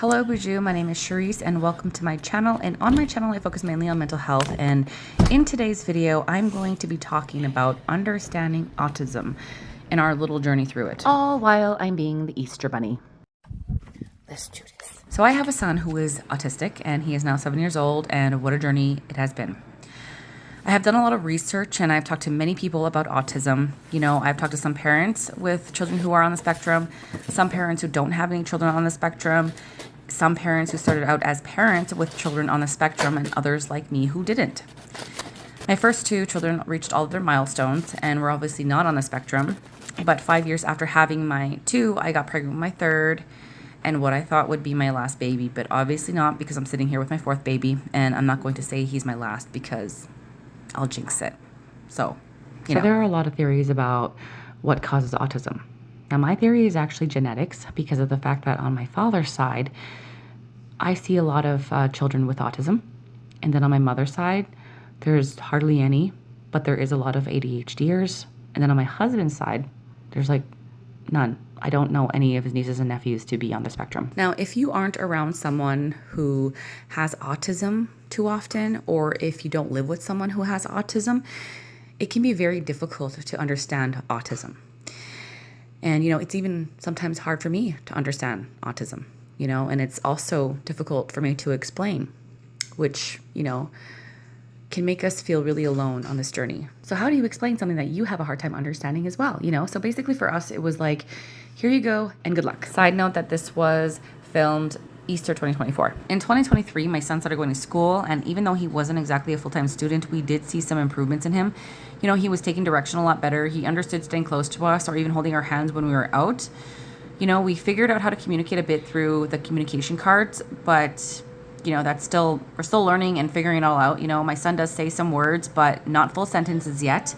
Hello Bijou, my name is S.h.e.r.i.s.s and welcome to my channel. And on my channel I focus mainly on mental health, and in today's video I'm going to be talking about understanding autism and our little journey through it. All while I'm being the Easter bunny. Let's do this. So I have a son who is autistic and he is now 7 years old, and what a journey it has been. I have done a lot of research and I've talked to many people about autism. You know, I've talked to some parents with children who are on the spectrum, some parents who don't have any children on the spectrum, some parents who started out as parents with children on the spectrum, and others like me who didn't. My first two children reached all of their milestones and were obviously not on the spectrum. But 5 years after having my two, I got pregnant with my third and what I thought would be my last baby, but obviously not, because I'm sitting here with my fourth baby, and I'm not going to say he's my last because I'll jinx it. So there are a lot of theories about what causes autism. Now, my theory is actually genetics, because of the fact that on my father's side, I see a lot of children with autism. And then on my mother's side, there's hardly any, but there is a lot of ADHDers. And then on my husband's side, there's like none. I don't know any of his nieces and nephews to be on the spectrum. Now, if you aren't around someone who has autism too often, or if you don't live with someone who has autism, it can be very difficult to understand autism. And, you know, it's even sometimes hard for me to understand autism, you know, and it's also difficult for me to explain, which, you know, can make us feel really alone on this journey. So how do you explain something that you have a hard time understanding as well, you know? So basically for us, it was like, here you go and good luck. Side note that this was filmed Easter 2024. In 2023, my son started going to school, and even though he wasn't exactly a full-time student, we did see some improvements in him. You know, he was taking direction a lot better. He understood staying close to us or even holding our hands when we were out. You know, we figured out how to communicate a bit through the communication cards, but you know, we're still learning and figuring it all out. You know, my son does say some words, but not full sentences yet.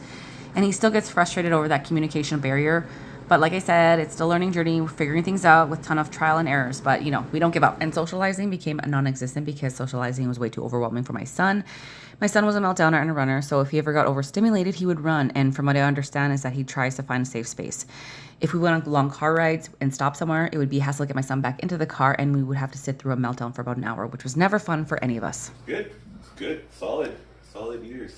And he still gets frustrated over that communication barrier. But like I said, it's still a learning journey. We're figuring things out with a ton of trial and errors, but you know, we don't give up. And socializing became non-existent because socializing was way too overwhelming for my son. My son was a meltdowner and a runner, so if he ever got overstimulated, he would run. And from what I understand is that he tries to find a safe space. If we went on long car rides and stopped somewhere, it would be a hassle to get my son back into the car, and we would have to sit through a meltdown for about an hour, which was never fun for any of us. Good, good, solid ears.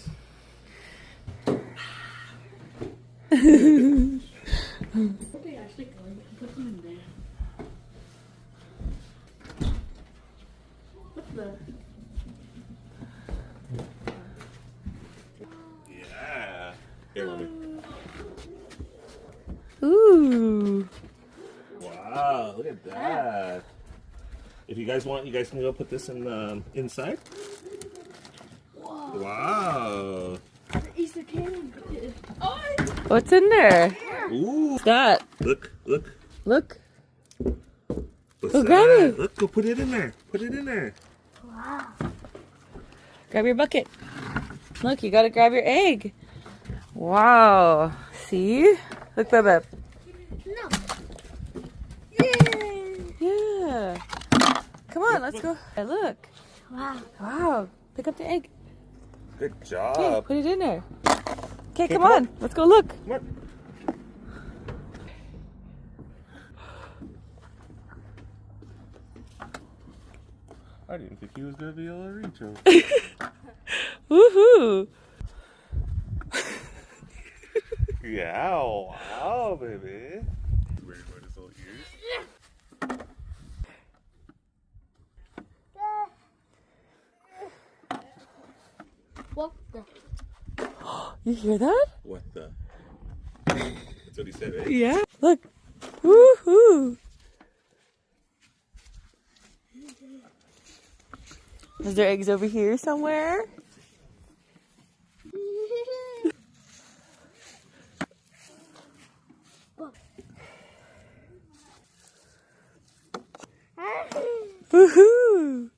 Yeah. Here, mommy. Ooh. Wow, look at that. If you guys want, you guys can go put this in inside. Whoa. Wow. Easter candy. Oh, What's in there? Ooh. What's that? Look. Look. What's Go that? grab it. Look, go put it in there. Put it in there. wow. Grab your bucket. Look, you gotta grab your egg. Wow. See? Look, Bubba. No. Yeah. Come on, let's go. Hey, look. Wow. Wow. Pick up the egg. Good Okay, job. put it in there. Okay, come come on. Let's go look. Come on. I didn't think he was gonna be able to reach him. Woohoo. Yeah, wow, baby. Wearing one of his little ears. What the? You hear that? What the? That's what he said, right? Yeah. Look. Woohoo. Is there eggs over here somewhere? Woohoo.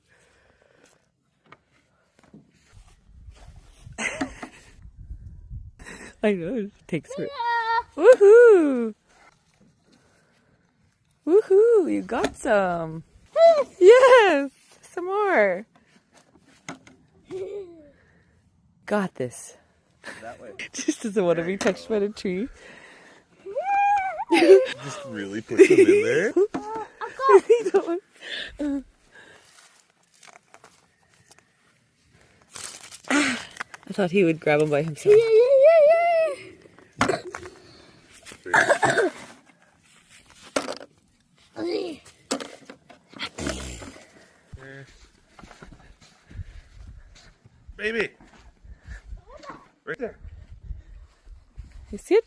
I know, it takes for Woohoo! Woohoo! You got some. Yes! Some more. Got this. That way. Just doesn't want to be touched by the tree. Just really put them in there. I thought he would grab him by himself. Baby! Right there. You see it?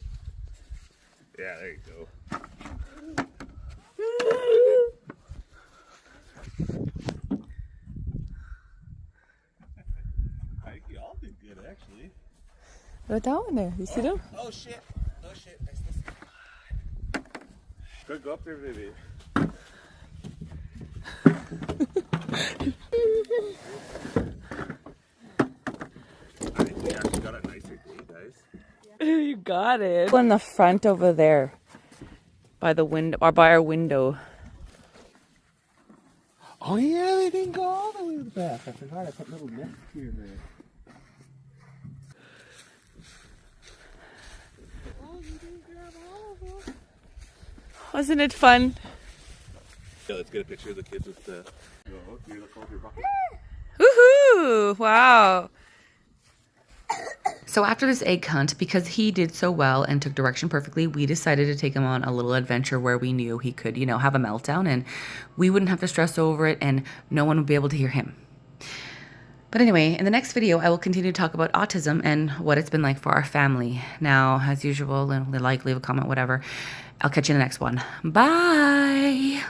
Yeah, there you go. Y'all did good, actually. Right down there. You see them? Oh shit! Oh shit! Nice. Good, go up there, baby. I think we actually got it nicer today, guys. You got it. In the front over there, by the window or by our window. Oh yeah, they didn't go all the way to the back. I forgot I put little nests here and there. Wasn't it fun? Yeah, let's get a picture of the kids with the. Go, you look over your bucket. Woohoo! Wow. So after this egg hunt, because he did so well and took direction perfectly, we decided to take him on a little adventure where we knew he could, you know, have a meltdown and we wouldn't have to stress over it and no one would be able to hear him. But anyway, in the next video, I will continue to talk about autism and what it's been like for our family. Now, as usual, like, leave a comment, whatever. I'll catch you in the next one. Bye!